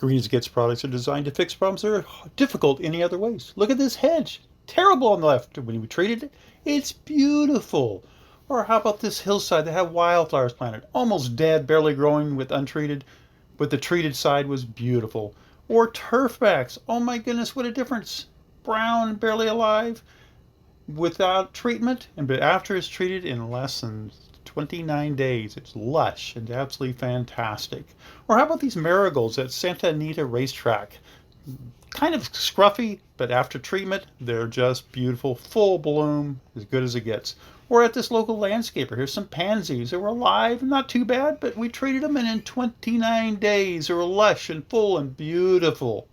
Green as It Gets products are designed to fix problems that are difficult any other ways. Look at this hedge. Terrible on the left. When we treated it, it's beautiful. Or how about this hillside that had wildflowers planted? Almost dead, barely growing with untreated, but the treated side was beautiful. Or TurfMAX. Oh my goodness, what a difference. Brown, barely alive, without treatment, and but after it's treated in less than 29 days, it's lush and absolutely fantastic. Or how about these marigolds at Santa Anita Racetrack? Kind of scruffy, but after treatment, they're just beautiful, full bloom, as good as it gets. Or at this local landscaper, here's some pansies. They were alive, not too bad, but we treated them, and in 29 days, they were lush and full and beautiful.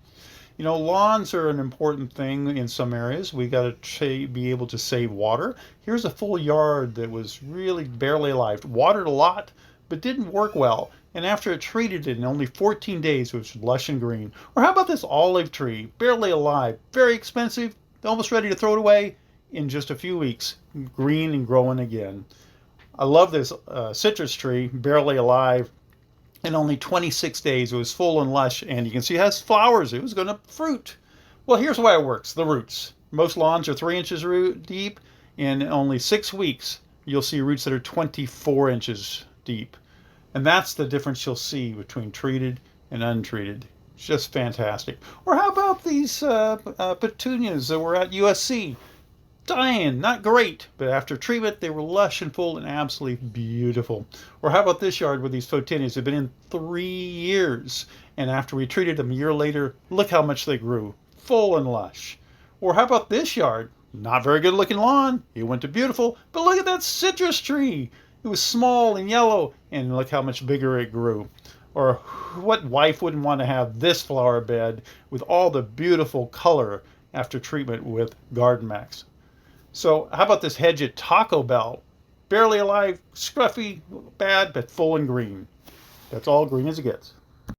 You know, lawns are an important thing in some areas. We got to be able to save water. Here's a full yard that was really barely alive, watered a lot, but didn't work well. And after it treated it in only 14 days, it was lush and green. Or how about this olive tree, barely alive, very expensive, almost ready to throw it away in just a few weeks, green and growing again. I love this citrus tree, barely alive. In only 26 days, it was full and lush, and you can see it has flowers. It was going to fruit. Well, here's why it works. The roots. Most lawns are 3 inches deep. In only 6 weeks, you'll see roots that are 24 inches deep. And that's the difference you'll see between treated and untreated. It's just fantastic. Or how about these petunias that were at USC? Dying, not great, but after treatment, they were lush and full and absolutely beautiful. Or how about this yard where these photinias have been in 3 years, and after we treated them a year later, look how much they grew, full and lush. Or how about this yard? Not very good looking lawn. It went to beautiful, but look at that citrus tree. It was small and yellow, and look how much bigger it grew. Or what wife wouldn't want to have this flower bed with all the beautiful color after treatment with GardenMAX? So how about this hedge at Taco Bell? Barely alive, scruffy, bad, but full and green. That's all green as it gets.